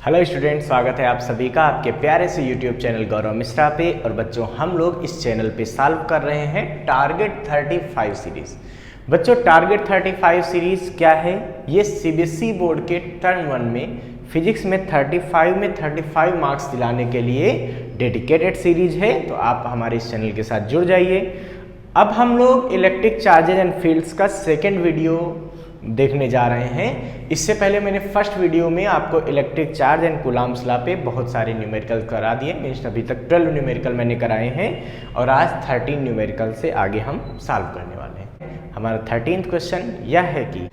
Hello student, स्वागत है आप सभी का आपके प्यारे से यूट्यूब चैनल गौरव मिश्रा पे। और बच्चों, हम लोग इस चैनल पे सॉल्व कर रहे हैं टारगेट 35 सीरीज। बच्चों, टारगेट 35 सीरीज क्या है? ये सीबीएसई बोर्ड के टर्म 1 में फिजिक्स में 35 मार्क्स दिलाने के लिए डेडिकेटेड सीरीज है। तो आप हमारे इस चैनल के साथ जुड़ जाइए। अब हम लोग इलेक्ट्रिक चार्जेज एंड फील्ड्स का सेकेंड वीडियो देखने जा रहे हैं। इससे पहले मैंने फर्स्ट वीडियो में आपको electric charge and Coulomb's law पे बहुत सारे न्यूमेरिकल करा दिए। मीन्स अभी तक 12 न्यूमेरिकल मैंने कराए हैं और आज 13 न्यूमेरिकल से आगे हम सॉल्व करने वाले हैं। हमारा 13th क्वेश्चन यह है कि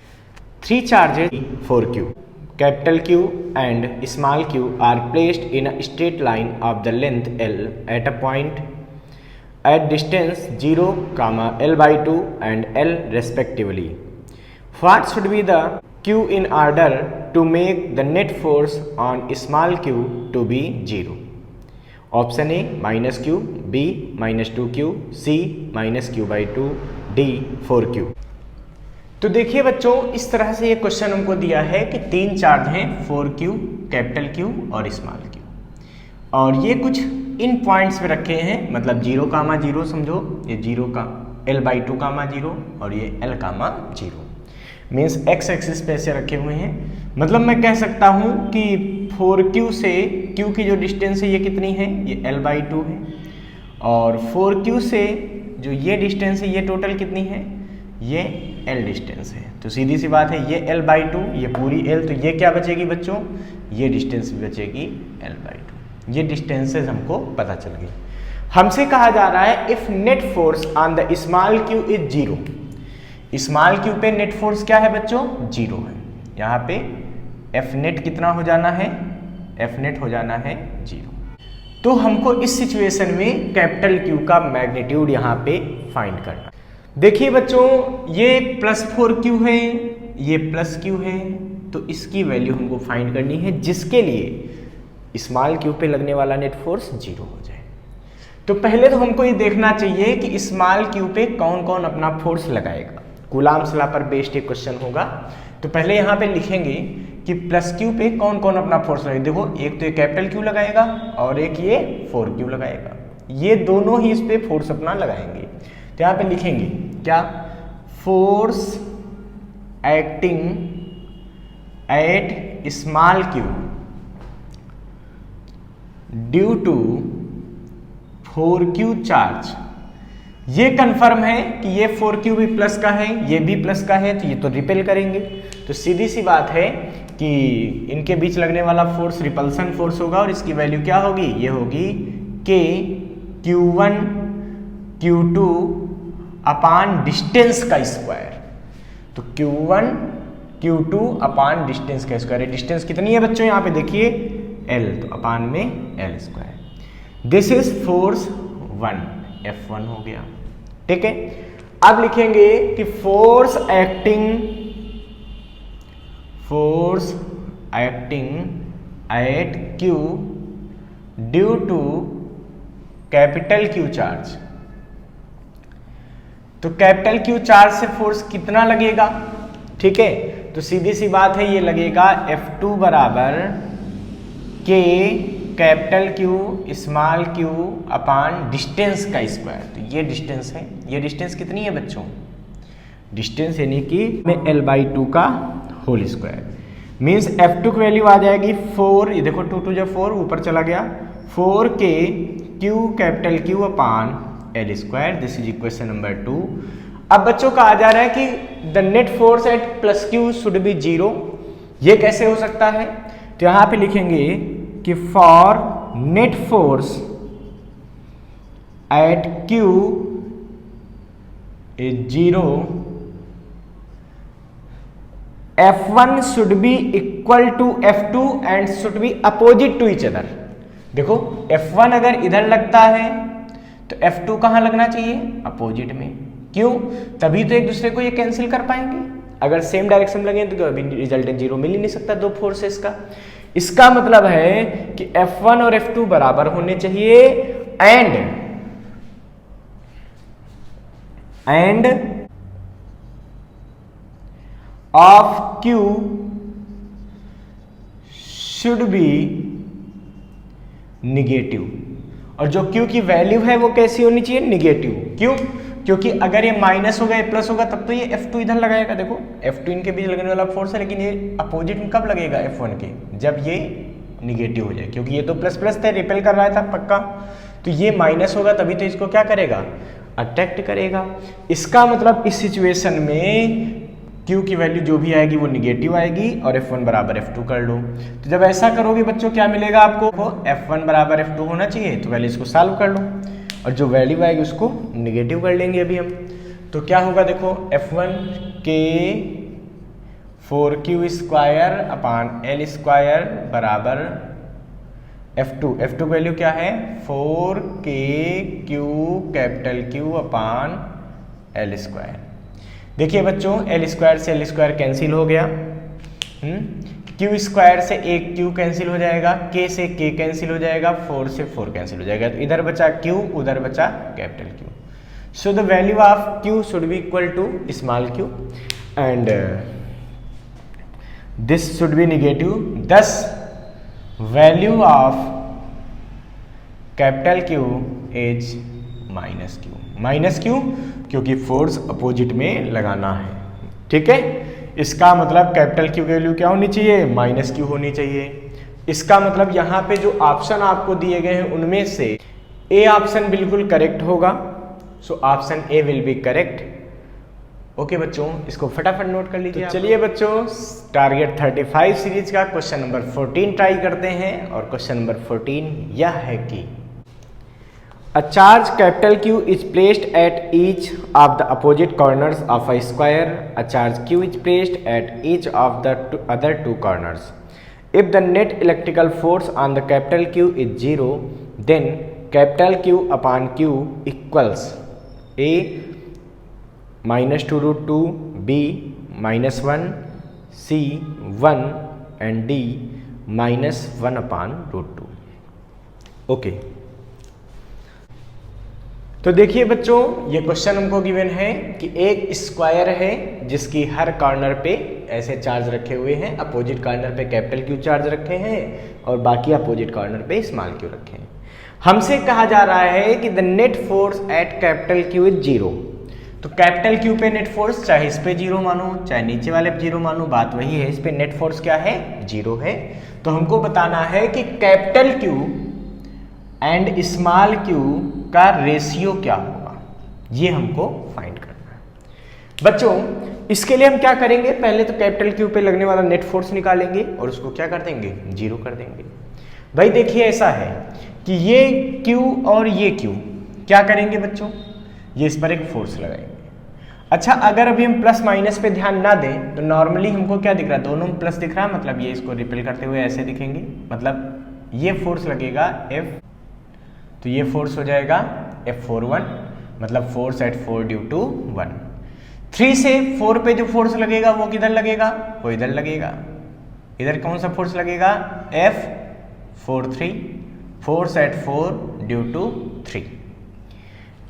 3 charges 4Q, capital Q and small q are placed in a straight line of the length L at a point at distance 0, L/2 and L respectively. What should be the Q in order to make the net force on small q to be 0? Option A -Q, B -2Q, C -Q/2, D 4Q। तो देखिए बच्चों, इस तरह से ये question हमको दिया है कि 3 चार्ज हैं 4Q, कैपिटल Q और स्मॉल q, और ये कुछ इन पॉइंट्स पे रखे हैं। मतलब 0, समझो ये 0 का L/2, 0 और ये L, 0 मीन्स x एक्सिस पे ऐसे रखे हुए हैं। मतलब मैं कह सकता हूँ कि 4Q से Q की जो डिस्टेंस है ये कितनी है? ये L/2 है। और 4Q से जो ये डिस्टेंस है ये टोटल कितनी है? ये L डिस्टेंस है। तो सीधी सी बात है, ये L/2, ये पूरी L, तो ये क्या बचेगी बच्चों? ये डिस्टेंस भी बचेगी L/2। ये डिस्टेंसेस हमको पता चल गई। हमसे कहा जा रहा है if net force on the small q is 0। Small q पे नेट फोर्स क्या है बच्चों? 0 है। यहाँ पे F नेट कितना हो जाना है? F नेट हो जाना है 0। तो हमको इस सिचुएशन में कैपिटल Q का मैग्नीट्यूड यहाँ पे फाइंड करना। देखिए बच्चों, ये +4Q है, ये +Q है, तो इसकी वैल्यू हमको फाइंड करनी है जिसके लिए स्मॉल q पे लगने वाला नेट फोर्स 0 हो जाए। तो पहले तो हमको ये देखना चाहिए कि स्मॉल q पे कौन कौन अपना फोर्स लगाएगा। कूलम्ब्स लॉ पर बेस्ड एक क्वेश्चन होगा। तो पहले यहाँ पे लिखेंगे कि +Q पे कौन कौन अपना फोर्स लगाएगा। देखो, एक तो ये कैपिटल Q लगाएगा और एक ये 4Q लगाएगा। ये दोनों ही इस पे फोर्स अपना लगाएंगे। तो यहाँ पे लिखेंगे क्या? Force acting at small q due to 4Q charge. ये कंफर्म है कि ये 4Q भी प्लस का है, ये भी प्लस का है, तो ये तो रिपेल करेंगे। तो सीधी सी बात है कि इनके बीच लगने वाला फोर्स रिपल्सन फोर्स होगा और इसकी वैल्यू क्या होगी? ये होगी K Q1 Q2 अपान डिस्टेंस का स्क्वायर। तो Q1 Q2 अपान डिस्टेंस का स्क्वायर। डिस्टेंस कितनी है बच्चों? यहाँ पे देखिए L, तो अपान में L square. This is force 1, F1 हो गया। ठीक है, अब लिखेंगे कि force acting at Q due to capital Q charge. तो कैपिटल Q चार्ज से फोर्स कितना लगेगा? ठीक है, तो सीधी सी बात है, ये लगेगा F2 बराबर K capital Q small q अपान डिस्टेंस का स्क्वायर। तो ये डिस्टेंस है। ये डिस्टेंस कितनी है बच्चों? डिस्टेंस यानी कि L/2 का होल स्क्वायर। मीन्स F2 की वैल्यू आ जाएगी 4। ये देखो 2 2 4 ऊपर चला गया। 4K Q capital Q upon L square. This is equation number 2। अब बच्चों का आ जा रहा है कि the net force at +Q should B 0। ये कैसे हो सकता है? तो यहाँ पे लिखेंगे कि for net force at Q is 0, F1 should be equal to F2 and should be opposite to each other. देखो, F1 अगर इधर लगता है तो F2 कहाँ लगना चाहिए? अपोजिट में। क्यों? तभी तो एक दूसरे को ये कैंसिल कर पाएंगे। अगर सेम डायरेक्शन में लगे तो अभी रिजल्टेंट 0 मिल ही नहीं सकता दो फोर्सेस का। इसका मतलब है कि F1 और F2 बराबर होने चाहिए end of Q should be negative, और जो Q की वैल्यू है वो कैसी होनी चाहिए, निगेटिव। क्यों? क्योंकि अगर ये माइनस होगा या प्लस होगा तब तो ये F2 इधर लगाएगा। देखो F2 इनके बीच लगने वाला फोर्स है, लेकिन ये अपोजिट में कब लगेगा F1 के, जब ये निगेटिव हो जाए, क्योंकि ये तो प्लस प्लस था, रिपेल कर रहा था पक्का, तो ये माइनस होगा तभी तो इसको क्या करेगा, अट्रैक्ट करेगा। इसका मतलब इस सिचुएशन में Q की वैल्यू जो भी आएगी वो निगेटिव आएगी और F1 बराबर F2 कर लो। तो जब ऐसा करोगे बच्चों क्या मिलेगा आपको, F1 बराबर F2 होना चाहिए, तो पहले इसको सॉल्व कर लो और जो वैल्यू आएगी उसको निगेटिव कर लेंगे अभी हम। तो क्या होगा देखो, F1 के 4Q square upon L square बराबर F2 की वैल्यू क्या है, 4KQ कैपिटल Q अपान L स्क्वायर। देखिए बच्चों L स्क्वायर से L स्क्वायर कैंसिल हो गया, Q स्क्वायर से एक Q कैंसिल हो जाएगा, K से K कैंसिल हो जाएगा, 4 से 4 कैंसिल हो जाएगा, तो इधर बचा Q, उधर बचा capital Q। So the value of Q should be equal to small q and this should be negative, this value of capital Q is minus Q। Minus क्यों? क्योंकि फोर्स अपोजिट में लगाना है, ठीक है। इसका मतलब कैपिटल Q की वैल्यू क्या होनी चाहिए, माइनस Q होनी चाहिए। इसका मतलब यहाँ पे जो ऑप्शन आपको दिए गए हैं उनमें से ए ऑप्शन बिल्कुल करेक्ट होगा, so option A will be correct. Okay बच्चों, इसको फटाफट नोट कर लीजिए। तो चलिए बच्चों, टारगेट 35 सीरीज का क्वेश्चन नंबर 14 ट्राई करते हैं, और क्वेश्चन नंबर 14 यह है कि A charge capital Q is placed at each of the opposite corners of a square. A charge Q is placed at each of the other two corners. If the net electrical force on the capital Q is 0, then capital Q upon Q equals A minus 2 root 2, B minus 1, C 1 and D minus 1 upon root 2. Okay. तो देखिए बच्चों, ये question हमको given है कि एक square है जिसकी हर कॉर्नर पे ऐसे चार्ज रखे हुए हैं, अपोजिट कॉर्नर पे कैपिटल Q चार्ज रखे हैं और बाकी अपोजिट कॉर्नर पे स्मॉल q रखे हैं। हमसे कहा जा रहा है कि the net force eight capital Q is 0। तो कैपिटल Q पे नेट फोर्स, चाहे इस पे 0 मानो चाहे नीचे वाले पे 0 मानो, बात वही है, इस पे नेट फोर्स क्या है, 0 है। तो हमको बताना है कि capital Q and small q का रेशियो क्या होगा, ये हमको फाइंड करना है। बच्चों इसके लिए हम क्या करेंगे, पहले तो कैपिटल Q पे लगने वाला नेट फोर्स निकालेंगे और उसको क्या कर देंगे, 0 कर देंगे। भाई देखिए ऐसा है कि ये Q और ये Q क्या करेंगे बच्चों, ये इस पर एक फोर्स लगाएंगे। अच्छा, अगर अभी हम प्लस माइनस पे ध्यान ना दें तो नॉर्मली हमको क्या दिख रहा है, दोनों में प्लस दिख रहा है, मतलब ये इसको रिपेल करते हुए ऐसे दिखेंगे, मतलब ये फोर्स लगेगा F, तो ये फोर्स हो जाएगा F41, मतलब फोर्स एट 4 ड्यू टू 1। 3 से 4 पे जो फोर्स लगेगा वो किधर लगेगा, वो इधर लगेगा। इधर कौन सा फोर्स लगेगा, F43, force at 4 due to 3।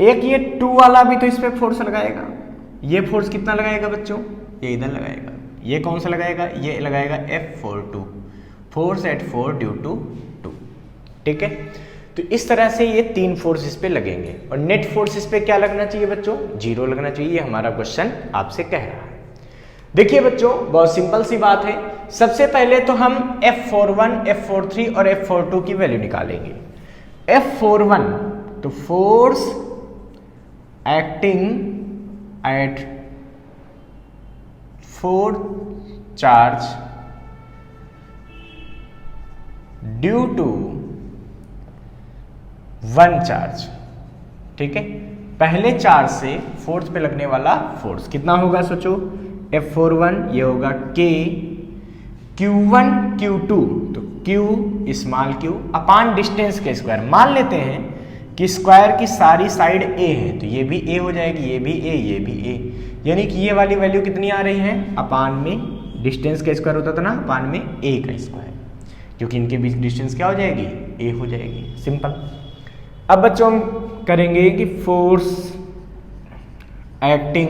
एक ये 2 वाला भी तो इस पे फोर्स लगाएगा, ये फोर्स कितना लगाएगा बच्चों, ये इधर लगाएगा। ये कौन सा लगाएगा, ये लगाएगा F42, force at 4 due to 2, ठीक है। तो इस तरह से ये 3 फोर्स इस पे लगेंगे और नेट फोर्स इस पे क्या लगना चाहिए बच्चों, 0 लगना चाहिए। ये हमारा क्वेश्चन आपसे कह रहा है। देखिए बच्चों बहुत सिंपल सी बात है, सबसे पहले तो हम F41, F43 और F42 की वैल्यू निकालेंगे। F41 तो force acting at 4 charge due to 1 charge, ठीक है। पहले चार्ज से फोर्स पे लगने वाला फोर्स कितना होगा सोचो, F41 ये होगा K, Q1 Q2 तो Q स्मॉल q अपान डिस्टेंस के स्क्वायर। मान लेते हैं कि स्क्वायर की सारी साइड A है तो ये भी A हो जाएगी, ये भी A, ये भी A, यानी कि ये वाली वैल्यू कितनी आ रही है, अपान में डिस्टेंस का स्क्वायर होता था ना, अपान में A का स्क्वायर, क्योंकि इनके बीच डिस्टेंस क्या हो जाएगी, A हो जाएगी, सिंपल। अब बच्चों हम करेंगे कि force acting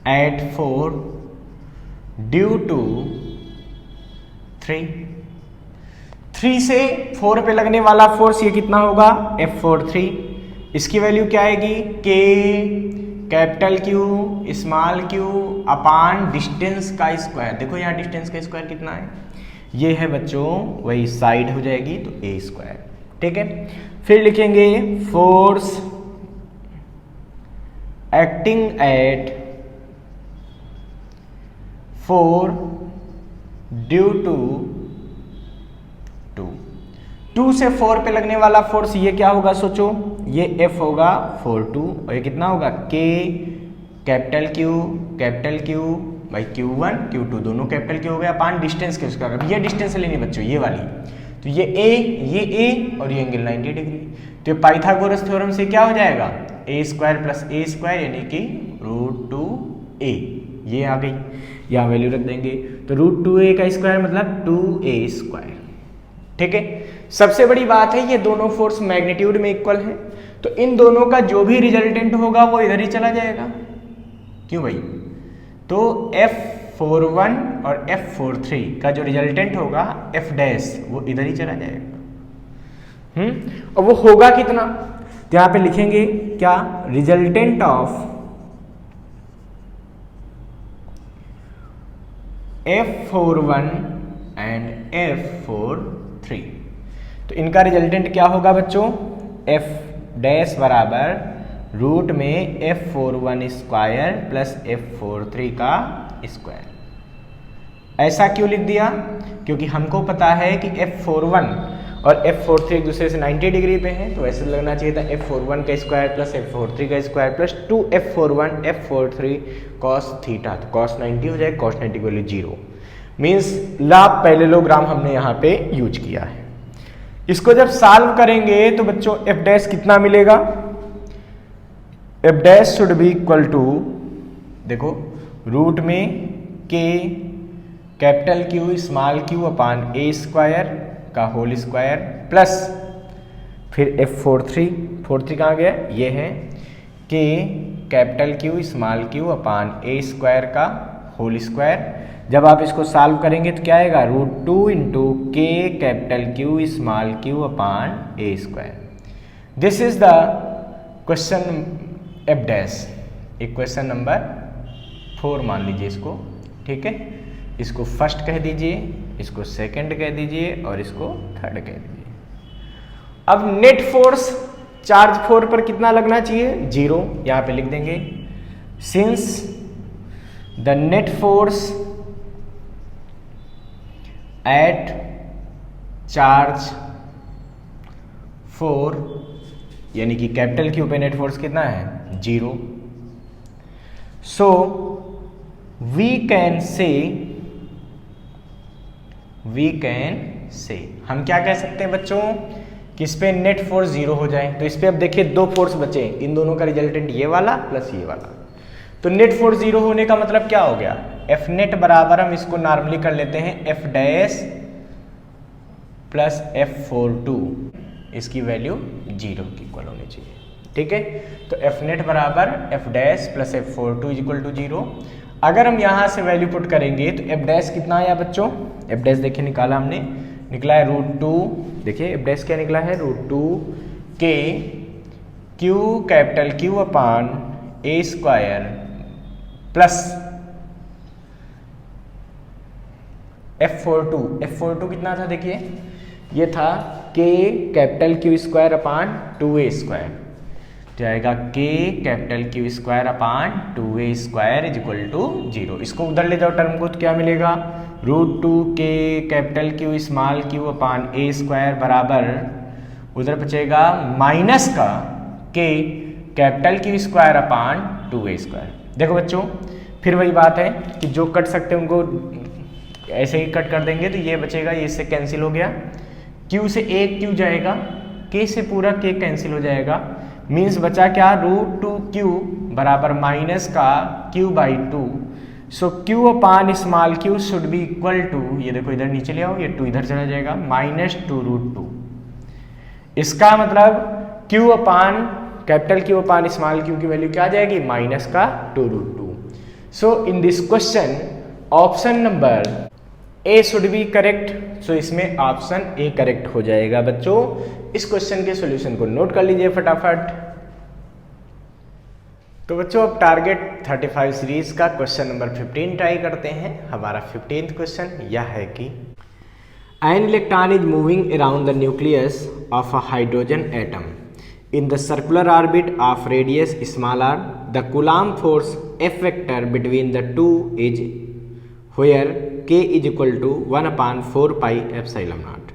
at 4 due to 3, 3 से 4 पे लगने वाला फोर्स ये कितना होगा, F43। इसकी वैल्यू क्या आएगी, K capital Q small q अपान डिस्टेंस का स्क्वायर। देखो यहाँ डिस्टेंस का स्क्वायर कितना है, ये है बच्चों वही साइड हो जाएगी तो a स्क्वायर। ठीक है, फिर लिखेंगे force acting at 4 due to 2 से 4 पे लगने वाला फोर्स ये क्या होगा, सोचो, ये F होगा 4-2 और ये कितना होगा K कैपिटल Q भाई Q1 Q2 दोनों कैपिटल Q हो गया अपान डिस्टेंस के उसका। अब ये डिस्टेंस लेनी बच्चों, ये वाली, तो ये A और ये एंगल 90 डिग्री। तो ये पाइथागोरस थ्योरम से क्या हो जाएगा, a square plus a square यानी कि √2a, ये आ गई, यहाँ वैल्यू रख देंगे। तो √2a का स्क्वायर मतलब 2a स्क्वायर। ठीक है, सबसे बड़ी बात है ये दोनों फोर्स मैग्नीट्यूड में इक्वल हैं, तो इन दोनों का जो भी रिजल्टेंट होगा वो इधर ही चला जाएगा। क्यों भाई, तो F41 और F43 का जो रिजल्टेंट होगा F डैश वो इधर ही चला जाएगा। और वो होगा कितना, तो यहां पे लिखेंगे क्या, resultant of F41 and F43। तो इनका रिजल्टेंट क्या होगा बच्चों, F डैश बराबर रूट में F41 स्क्वायर प्लस F43 का स्क्वायर। ऐसा क्यों लिख दिया, क्योंकि हमको पता है कि F41 और F43 एक दूसरे से 90 डिग्री पे हैं, तो ऐसे लगना चाहिए था F41 का स्क्वायर प्लस F43 का square plus 2F41 F43 cos theta, तो cos 90 हो जाए, cos 90 की वैल्यू 0, मीन्स लाभ पैरेललोग्राम हमने यहाँ पे यूज किया है। इसको जब सॉल्व करेंगे तो बच्चों F डैश कितना मिलेगा, F dash should be equal to, देखो रूट में K capital Q small q upon a square का होल स्क्वायर प्लस फिर F43 कहाँ गया, ये है K capital Q small q upon a square का होल स्क्वायर। जब आप इसको सॉल्व करेंगे तो क्या आएगा, √2 into K capital Q small q upon a square. This is the question F dash, एक क्वेश्चन नंबर 4 मान लीजिए इसको। ठीक है, इसको फर्स्ट कह दीजिए, इसको सेकंड कह दीजिए और इसको थर्ड कह दीजिए। अब नेट फोर्स चार्ज 4 पर कितना लगना चाहिए, 0, यहां पे लिख देंगे, since the net force eight charge 4 यानी कि कैपिटल Q पे नेट फोर्स कितना है, 0। सो वी कैन से हम क्या कह सकते हैं बच्चों कि इस पे नेट फोर्स 0 हो जाए। तो इस पे अब देखिए दो फोर्स बचे, इन दोनों का रिजल्टेंट ये वाला प्लस ये वाला, तो नेट फोर्स 0 होने का मतलब क्या हो गया, F नेट बराबर हम इसको नॉर्मली कर लेते हैं F डैश प्लस F42, इसकी वैल्यू 0 की इक्वल होनी चाहिए। ठीक है, तो F नेट बराबर F dash plus F42 equal to 0। अगर हम यहाँ से वैल्यू पुट करेंगे तो F डैश कितना आया बच्चों, F डैश देखिए निकाला हमने, निकला है √2, देखिए F डैश क्या निकला है, √2 K Q capital Q upon a square plus F42 कितना था, देखिए ये था K capital Q square upon 2a square, तो आएगा K capital Q square upon 2a square is equal to 0। इसको उधर ले जाओ टर्म को तो क्या मिलेगा, √2 K capital Q small q upon a square बराबर उधर बचेगा माइनस का K capital Q square upon 2a square. देखो बच्चों फिर वही बात है कि जो कट सकते हैं उनको ऐसे ही कट कर देंगे, तो ये बचेगा, ये इससे कैंसिल हो गया, Q से एक Q जाएगा, K से पूरा K कैंसिल हो जाएगा, मीन्स बचा क्या, √2Q बराबर माइनस का Q/2। So Q upon small q should be equal to, ये देखो इधर नीचे ले आओ, ये 2 इधर चला जाएगा, -2√2। इसका मतलब Q upon capital Q upon small q की वैल्यू क्या आ जाएगी, -2√2। So in this question option number A should be correct. सो इसमें ऑप्शन ए करेक्ट हो जाएगा बच्चों। इस क्वेश्चन के सॉल्यूशन को नोट कर लीजिए फटाफट। तो बच्चों अब टारगेट 35 सीरीज का क्वेश्चन नंबर 15 ट्राई करते हैं। हमारा 15th क्वेश्चन यह है कि an electron is moving around the nucleus of a hydrogen atom in the circular orbit of radius small r. The Coulomb force F vector between the two is where k is equal to 1 upon 4 pi epsilon naught.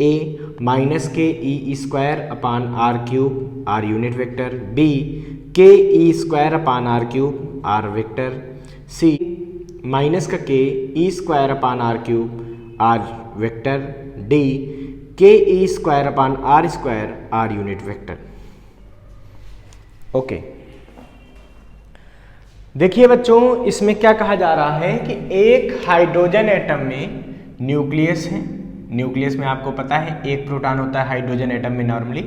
A minus k e square upon r cube r unit vector. B k e square upon r cube r vector. C minus का k e square upon r cube r vector. D k e square upon are square r unit vector. Okay, देखिए बच्चों इसमें क्या कहा जा रहा है कि एक हाइड्रोजन एटम में न्यूक्लियस है। न्यूक्लियस में आपको पता है एक प्रोटॉन होता है हाइड्रोजन एटम में नॉर्मली,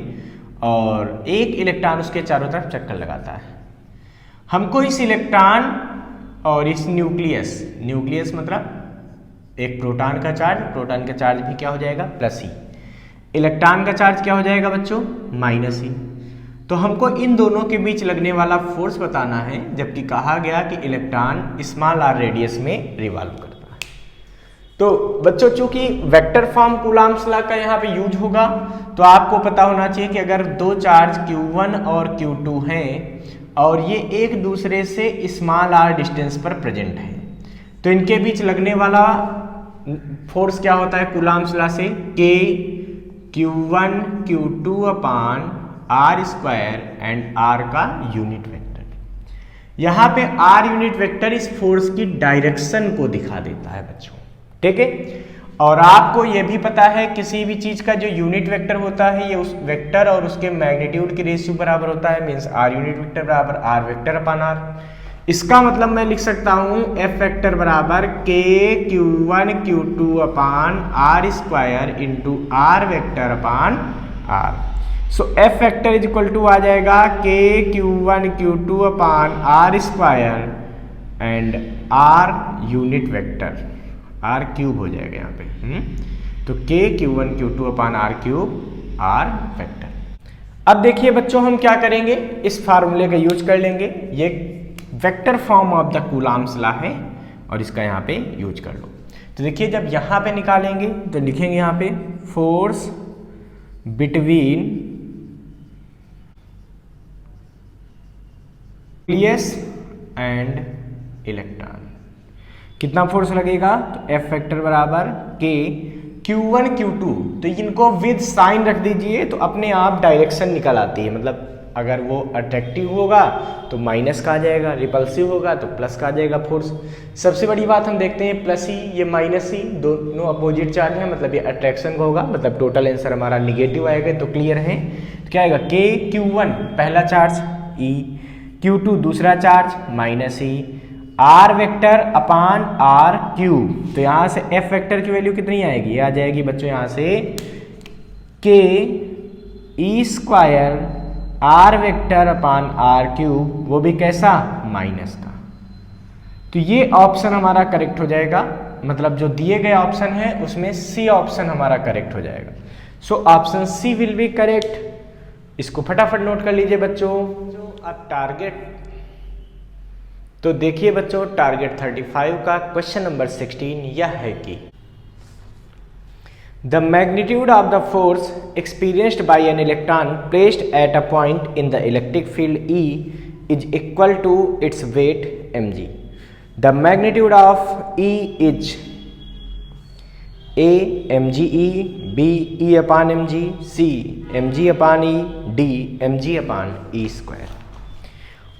और एक इलेक्ट्रॉन उसके चारों तरफ चक्कर लगाता है। हमको इस इलेक्ट्रॉन और इस न्यूक्लियस मतलब एक प्रोटॉन का चार्ज भी क्या हो जाएगा प्लस ही, इलेक्ट्रॉन का चार्ज क्या हो जाएगा बच्चों माइनस ही। तो हमको इन दोनों के बीच लगने वाला फोर्स बताना है, जबकि कहा गया कि इलेक्ट्रॉन स्मॉल आर रेडियस में रिवॉल्व करता है। तो बच्चों चूंकि वेक्टर फॉर्म कूलॉम्स लॉ का यहाँ पे यूज होगा, तो आपको पता होना चाहिए कि अगर दो चार्ज Q1 और Q2 हैं और ये एक दूसरे से स्मॉल आर डिस्टेंस पर प्रेजेंट है, तो इनके बीच लगने वाला फोर्स क्या होता है कूलॉम्स लॉ से, K Q1 Q2 upon are square and R का यूनिट वेक्टर। यहाँ पे आर यूनिट वेक्टर इस फोर्स की डायरेक्शन को दिखा देता है बच्चों, ठीक है। और आपको ये भी पता है किसी भी चीज का जो यूनिट वेक्टर होता है ये उस वेक्टर और उसके मैग्नीट्यूड की रेशियो बराबर होता है, मीन्स आर यूनिट वेक्टर बराबर आर वेक्टर अपान आर। इसका मतलब मैं लिख सकता हूं एफ वेक्टर बराबर k Q1 Q2 upon are square into r vector upon r. So f vector is equal to आ जाएगा k Q1 Q2 upon are square and r unit vector, r cube हो जाएगा यहाँ पे। तो k Q1 Q2 upon are cube r vector. अब देखिए बच्चों हम क्या करेंगे, इस फार्मूले का यूज कर लेंगे। ये vector form of the Coulomb's law है और इसका यहाँ पे यूज कर लो। तो देखिए जब यहाँ पे निकालेंगे तो लिखेंगे यहाँ पे force between nucleus and electron. कितना फोर्स लगेगा, तो एफ वेक्टर बराबर के Q1 Q2, तो इनको विद साइन रख दीजिए तो अपने आप डायरेक्शन निकल आती है। मतलब अगर वो अट्रैक्टिव होगा तो माइनस का आ जाएगा, रिपल्सिव होगा तो प्लस का आ जाएगा फोर्स। सबसे बड़ी बात हम देखते हैं प्लस ही ये माइनस ही दोनों अपोजिट चार्ज है, मतलब ये अट्रैक्शन का होगा, मतलब टोटल आंसर हमारा निगेटिव आएगा। तो क्लियर है, तो क्या आएगा के Q1 पहला चार्ज ई, Q2 दूसरा charge minus E, R vector upon are cube. तो यहाँ से एफ वेक्टर की वैल्यू कितनी आएगी, ये आ जाएगी बच्चों यहाँ से k e square r vector upon are cube, वो भी कैसा माइनस का। तो ये ऑप्शन हमारा करेक्ट हो जाएगा, मतलब जो दिए गए ऑप्शन है उसमें सी ऑप्शन हमारा करेक्ट हो जाएगा। So option C will be correct. इसको फटाफट नोट कर लीजिए बच्चों। अब टारगेट, तो देखिए बच्चों टारगेट 35 का क्वेश्चन नंबर 16 यह है कि the magnitude of the force experienced by an electron placed at a point in the electric field E is equal to its weight mg. The magnitude of E is A mg E, B E upon mg, C mg upon E, D mg upon E square.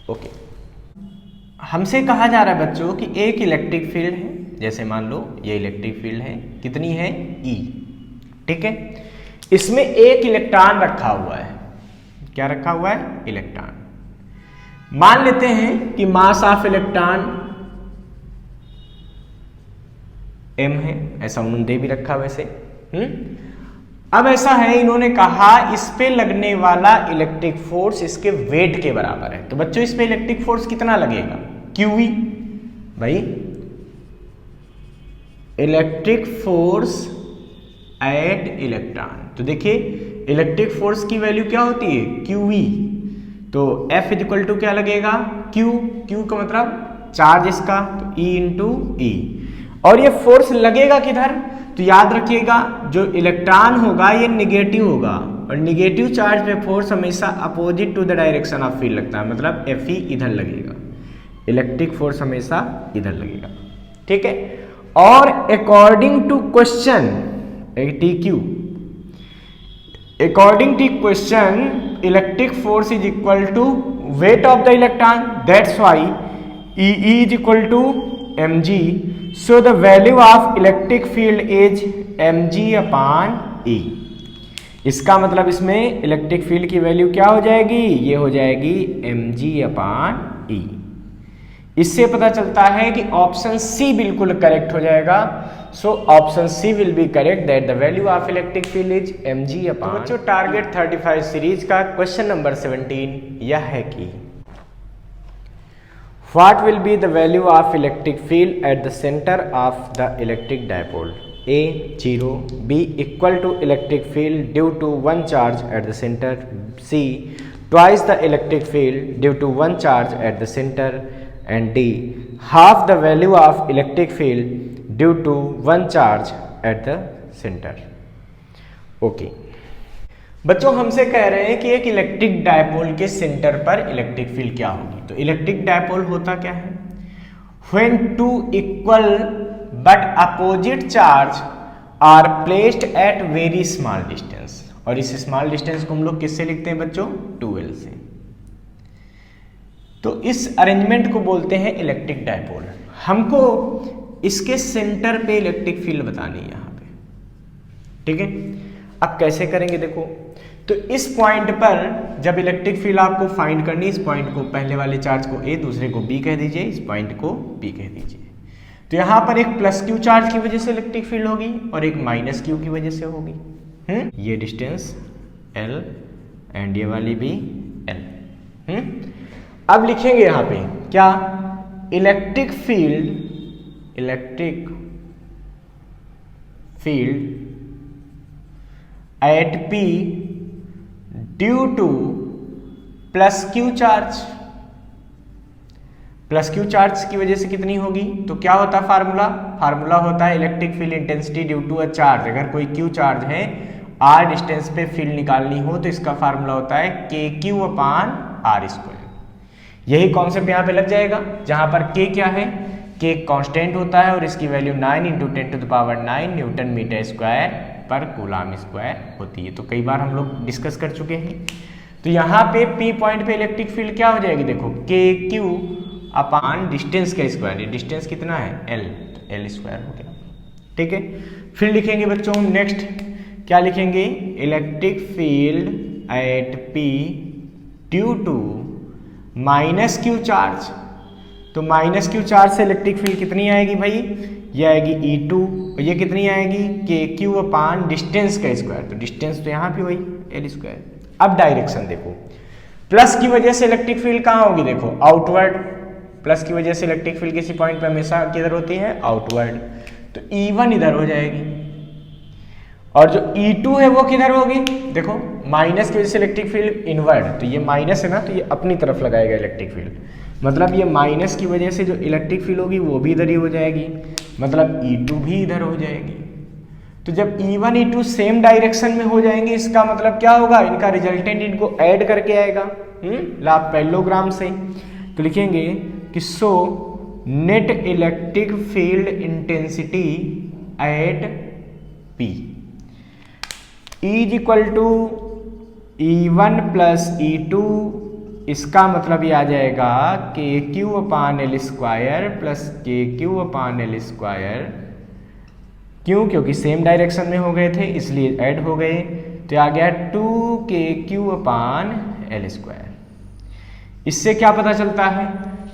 Okay, हमसे कहा जा रहा है बच्चों कि एक electric field है, जैसे मान लो ये इलेक्ट्रिक फील्ड है, कितनी है E, ठीक है। इसमें एक इलेक्ट्रॉन रखा हुआ है, क्या रखा हुआ है इलेक्ट्रॉन। मान लेते हैं कि मास ऑफ इलेक्ट्रॉन m है, ऐसा उन्होंने दे भी रखा वैसे। अब ऐसा है इन्होंने कहा इस पे लगने वाला इलेक्ट्रिक फोर्स इसके वेट के बराबर है। तो बच्चों इस पे इलेक्ट्रिक फोर्स कितना लगेगा, QE भाई इलेक्ट्रिक फोर्स एट इलेक्ट्रॉन। तो देखिए इलेक्ट्रिक फोर्स की वैल्यू क्या होती है, QE। तो F इक्वल टू क्या लगेगा, Q का मतलब चार्ज इसका, तो E इंटू ई। और ये फोर्स लगेगा किधर, तो याद रखिएगा जो इलेक्ट्रॉन होगा ये निगेटिव होगा, और निगेटिव चार्ज पे फोर्स हमेशा opposite to the direction of field लगता है, मतलब Fe इधर लगेगा, इलेक्ट्रिक फोर्स हमेशा इधर लगेगा, ठीक है। और according to question TQ, according to question electric force is equal to weight of the electron, that's why E is equal to mg, so the value of electric field is mg upon E। इसका मतलब इसमें electric field की value क्या हो जाएगी, ये हो जाएगी mg upon E। इससे पता चलता है कि ऑप्शन सी बिल्कुल करेक्ट हो जाएगा। So option C will be correct, that the value of electric field is mg upon. तो बच्चों टारगेट 35 सीरीज का क्वेश्चन नंबर 17 यह है कि what will be the value of electric field at the centre of the electric dipole. A 0, B equal to electric field due to one charge at the centre, C twice the electric field due to one charge at the centre, and D half the value of electric field due to one charge at the center। Okay बच्चों हमसे कह रहे हैं कि एक electric dipole के centre पर electric field क्या होगी। तो इलेक्ट्रिक डायपोल होता क्या है, when two equal but opposite charge are placed at very small distance। और इस स्मॉल डिस्टेंस को हम लोग किससे लिखते हैं बच्चों, 2L से। तो इस अरेंजमेंट को बोलते हैं इलेक्ट्रिक डायपोल। हमको इसके सेंटर पे इलेक्ट्रिक फील्ड बतानी है यहाँ पे, ठीक है। अब कैसे करेंगे देखो, तो इस पॉइंट पर जब इलेक्ट्रिक फील्ड आपको फाइंड करनी, इस पॉइंट को पहले वाले चार्ज को A, दूसरे को B कह दीजिए, इस पॉइंट को B कह दीजिए। तो यहाँ पर एक प्लस Q चार्ज की वजह से इलेक्ट्रिक फील्ड होगी और एक माइनस Q की वजह से होगी। ये डिस्टेंस L एंड ये वाली भी L। अब लिखेंगे यहाँ पे क्या, electric field at P due two plus Q charge. Plus Q charge की वजह से कितनी होगी, तो क्या होता है फार्मूला होता है electric field intensity due to a charge. अगर कोई Q चार्ज है R डिस्टेंस पे फील्ड निकालनी हो तो इसका फार्मूला होता है KQ अपॉन R²। यही कॉन्सेप्ट यहाँ पे लग जाएगा, जहां पर K क्या है, K कांस्टेंट होता है और इसकी वैल्यू 9 × 10⁹ न्यूटन मीटर स्क्वायर पर कूलम स्क्वायर होती है। तो कई बार हम लोग डिस्कस कर चुके हैं। तो यहाँ पे P पॉइंट पे इलेक्ट्रिक फील्ड क्या हो जाएगी, देखो KQ अपॉन डिस्टेंस का स्क्वायर। डिस्टेंस कितना है L, तो L² हो गया, ठीक है। फिर लिखेंगे बच्चों नेक्स्ट क्या लिखेंगे, electric field at P due to minus Q charge. तो माइनस Q चार्ज से इलेक्ट्रिक फील्ड कितनी आएगी भाई, ये आएगी E2, और ये कितनी आएगी KQ अपॉन डिस्टेंस का स्क्वायर। तो डिस्टेंस तो यहाँ पे वही L²। अब डायरेक्शन देखो, प्लस की वजह से इलेक्ट्रिक फील्ड कहाँ होगी, देखो आउटवर्ड। प्लस की वजह से इलेक्ट्रिक फील्ड किसी पॉइंट पे हमेशा किधर होती है, आउटवर्ड। तो E1 इधर हो जाएगी, और जो E2 है वो किधर होगी, देखो माइनस की वजह से इलेक्ट्रिक फील्ड इनवर्ड, तो ये माइनस है ना, तो ये अपनी तरफ लगाएगा इलेक्ट्रिक फील्ड। मतलब ये माइनस की वजह से जो इलेक्ट्रिक फील्ड होगी वो भी इधर ही हो जाएगी, मतलब E2 भी इधर हो जाएगी। तो जब E1 E2 सेम डायरेक्शन में हो जाएंगे, इसका मतलब क्या होगा, इनका रिजल्टेंट इनको ऐड करके आएगा पैरेललोग्राम से। तो लिखेंगे कि so net electric field intensity at P is equal to E1 plus E2, इसका मतलब ये आ जाएगा KQ upon L² plus KQ upon L²। क्यों, क्योंकि सेम डायरेक्शन में हो गए थे इसलिए ऐड हो गए। तो आ गया 2KQ अपॉन L²। इससे क्या पता चलता है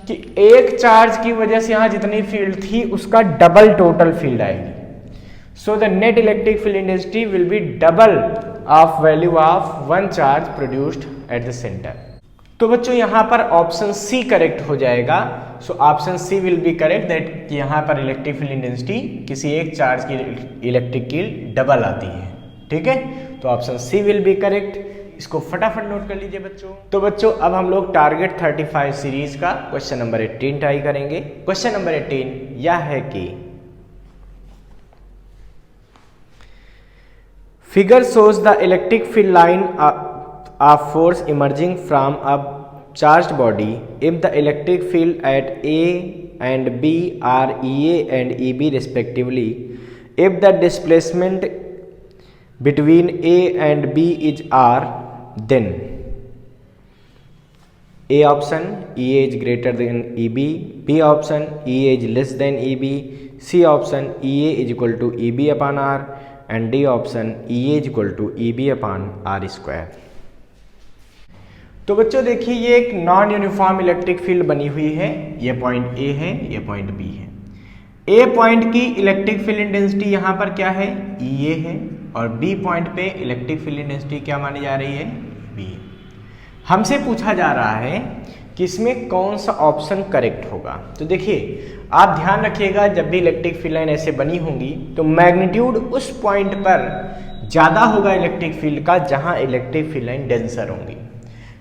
कि एक चार्ज की वजह से यहाँ जितनी फील्ड थी उसका डबल टोटल फील्ड आएगी। So the net electric field intensity will be double of value of one charge produced at the center। तो बच्चों यहाँ पर ऑप्शन सी करेक्ट हो जाएगा। So option C will be correct that यहाँ पर electric field intensity किसी एक चार्ज की इलेक्ट्रिक फील्ड डबल आती है। ठीक है, तो option C will be correct. इसको फटाफट नोट कर लीजिए बच्चों। तो बच्चों अब हम लोग टारगेट 35 सीरीज का क्वेश्चन नंबर 18 ट्राई करेंगे। क्वेश्चन नंबर 18 यह है कि figure shows the electric field line of force emerging from a charged body if the electric field at A and B are EA and EB respectively, if the displacement between A and B is R, then A option EA is greater than EB, B option EA is less than EB, C option EA is equal to EB upon R, and D option EA is equal to EB upon R square। तो बच्चों देखिए ये एक non uniform electric field बनी हुई है। ये point A है, ये पॉइंट बी है। ए पॉइंट की इलेक्ट्रिक फील्ड इंटेंसिटी यहाँ पर क्या है, ई ए है, और बी पॉइंट पे इलेक्ट्रिक फील्ड इंटेंसिटी क्या मानी जा रही है, बी। हमसे पूछा जा रहा है कि इसमें कौन सा ऑप्शन करेक्ट होगा। तो देखिए आप ध्यान रखिएगा, जब भी इलेक्ट्रिक फील्ड लाइन ऐसे बनी होंगी तो मैग्नीट्यूड उस पॉइंट पर ज़्यादा होगा इलेक्ट्रिक फील्ड का जहाँ इलेक्ट्रिक फील्ड लाइन डेंसर होंगी।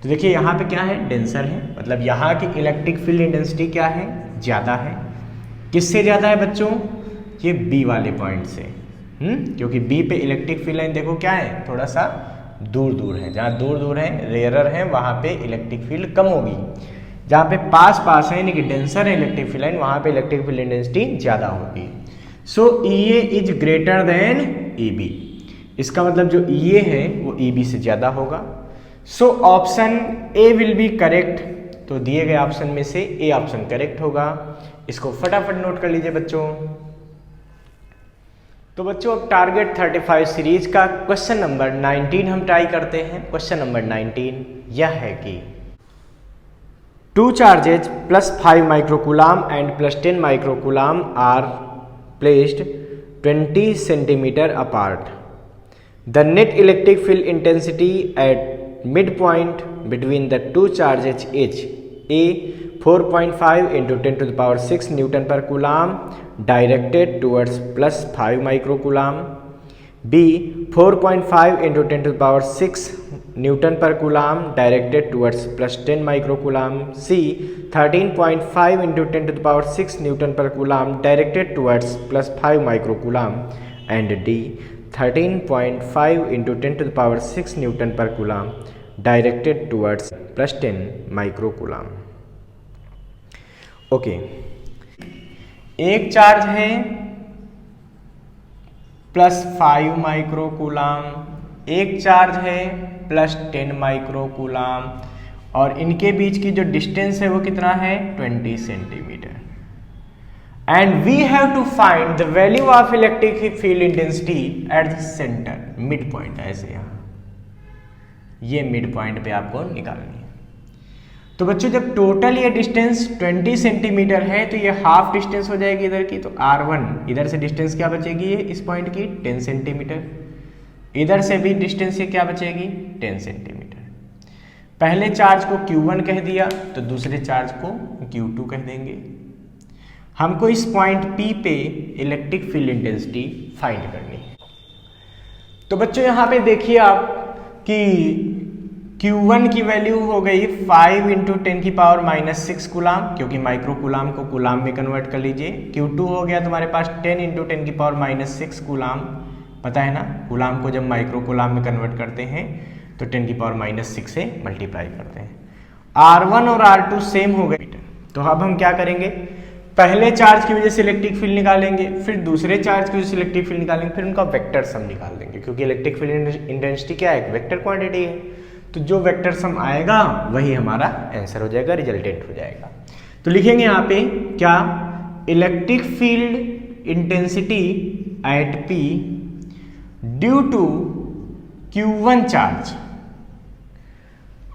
तो देखिए यहाँ पे क्या है, डेंसर है, मतलब यहाँ की इलेक्ट्रिक फील्ड इंटेंसिटी क्या है, ज़्यादा है। किससे ज़्यादा है बच्चों, ये बी वाले पॉइंट से। क्योंकि बी पे इलेक्ट्रिक फील्ड लाइन देखो क्या है, थोड़ा सा दूर दूर है। जहाँ दूर दूर है, रेयरर है, वहाँ पे इलेक्ट्रिक फील्ड कम होगी। जहाँ पे पास पास है यानी कि डेंसर है इलेक्ट्रिक फील्ड लाइन, वहाँ पे इलेक्ट्रिक फील्ड इंटेंसिटी ज़्यादा होगी। So e a is greater than e b, इसका मतलब जो ई ए है वो ई बी से ज़्यादा होगा। So option A will be correct. तो दिए गए ऑप्शन में से ए ऑप्शन करेक्ट होगा। इसको फटाफट नोट कर लीजिए बच्चों। तो बच्चों अब टारगेट 35 सीरीज का क्वेश्चन नंबर 19 हम ट्राई करते हैं। क्वेश्चन नंबर 19 यह है कि 2 charges +5 microcoulomb and +10 microcoulomb are placed 20 centimetre apart. The net electric field intensity at midpoint between the two charges is A 4.5 into 10 to the power 6 Newton per coulomb directed towards +5 microcoulomb, B 4.5 into 10 to the power 6 Newton per coulomb directed towards +10 microcoulomb, C 13.5 into 10 to the power 6 Newton per coulomb directed towards +5 microcoulomb, and D 13.5 into 10 to the power 6 Newton per coulomb directed towards +10 microcoulomb। Okay, एक charge है +5 माइक्रोकूलाम, एक charge है +10 माइक्रोकूलाम, और इनके बीच की जो distance है वो कितना है, 20 centimetre. And we have to find the value of electric field intensity at the centre, mid point. ऐसे यहाँ ये मिड पॉइंट पे आपको निकालनी है। तो बच्चों जब टोटल ये डिस्टेंस 20 सेंटीमीटर है तो ये हाफ डिस्टेंस हो जाएगी इधर की। तो R1 इधर से डिस्टेंस क्या बचेगी है इस पॉइंट की, 10 सेंटीमीटर। इधर से भी डिस्टेंस ये क्या बचेगी, 10 सेंटीमीटर। पहले चार्ज को Q1 कह दिया तो दूसरे चार्ज को Q2 कह देंगे। हमको इस पॉइंट P पे इलेक्ट्रिक फील्ड इंटेंसिटी फाइंड करनी है। तो बच्चों यहाँ पे देखिए आप कि Q1 की वैल्यू हो गई 5 × 10⁻⁻6 कूलाम, क्योंकि माइक्रो कूलाम को कूलाम में कन्वर्ट कर लीजिए। Q2 हो गया तुम्हारे पास 10 × 10⁻6 कूलाम, पता है ना, कूलाम को जब माइक्रो कूलाम में कन्वर्ट करते हैं तो 10⁻6 से मल्टीप्लाई करते हैं। R1 और R2 सेम हो गए। तो अब हम क्या करेंगे, पहले चार्ज की वजह से इलेक्ट्रिक फील्ड निकालेंगे, फिर दूसरे चार्ज की वजह से इलेक्ट्रिक फील्ड निकालेंगे, फिर उनका वेक्टर सम निकाल देंगे, क्योंकि इलेक्ट्रिक फील्ड इंटेंसिटी क्या है, वेक्टर क्वांटिटी है। तो जो वेक्टर सम आएगा वही हमारा आंसर हो जाएगा, रिजल्टेंट हो जाएगा। तो लिखेंगे यहाँ पे क्या, electric field intensity at P due to Q1 charge.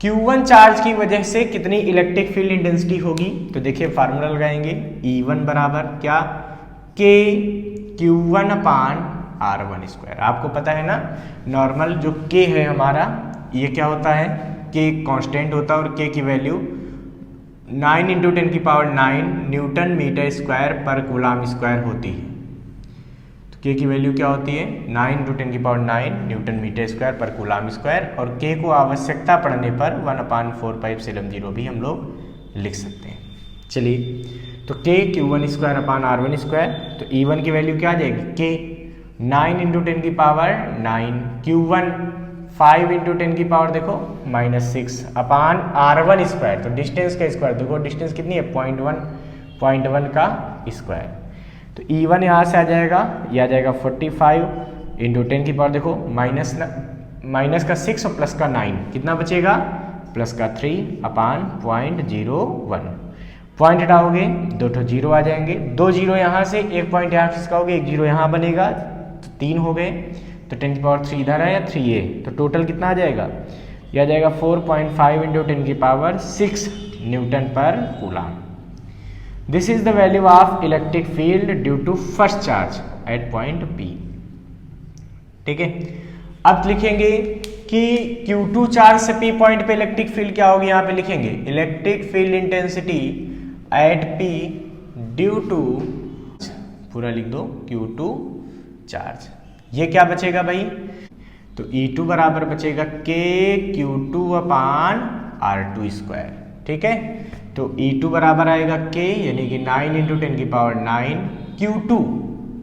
Q1 charge की वजह से कितनी इलेक्ट्रिक फील्ड इंटेंसिटी होगी, तो देखिए फार्मूला लगाएंगे, E1 बराबर क्या, K Q1/R1²। आपको पता है ना, नॉर्मल जो K है हमारा ये क्या होता है, के कांस्टेंट होता है और के की वैल्यू 9 × 10⁹ न्यूटन मीटर स्क्वायर पर कूलाम स्क्वायर होती है। तो के की वैल्यू क्या होती है? 9 × 10⁹ न्यूटन मीटर स्क्वायर पर कूलाम स्क्वायर, और के को आवश्यकता पड़ने पर 1/4πε0 भी हम लोग लिख सकते हैं। चलिए, तो के Q1² तो E1 की वैल्यू क्या आ जाएगी? के 9 × 10⁹ Q1 5 × 10⁻, देखो -6/R1²। तो डिस्टेंस का स्क्वायर, देखो डिस्टेंस कितनी है? 0.1 का स्क्वायर। तो E1 यहाँ से आ जाएगा, यह आ जाएगा 45 × 10⁻, देखो माइनस का 6 और प्लस का 9, कितना बचेगा? प्लस का 3/0.01। पॉइंट हटाओगे 2 जीरो आ जाएंगे, 2 जीरो यहाँ से, एक पॉइंट यहाँ से इसका, 1 जीरो यहाँ बनेगा, तो 3 हो गए। तो 10⁻³ इधर है या 3a, तो टोटल कितना आ जाएगा? यह आ जाएगा 4.5 × 10⁶ newton per coulomb. This is the value of electric field due to first charge at point P। ठीक है, अब लिखेंगे कि Q2 चार्ज से P पॉइंट पे इलेक्ट्रिक फील्ड क्या होगी? यहाँ पे लिखेंगे electric field intensity at P due to, पूरा लिख दो, Q2 चार्ज। ये क्या बचेगा भाई? तो E2 बराबर बचेगा K Q2/R2²। ठीक है, तो E2 बराबर आएगा K, यानी कि 9 × 10⁹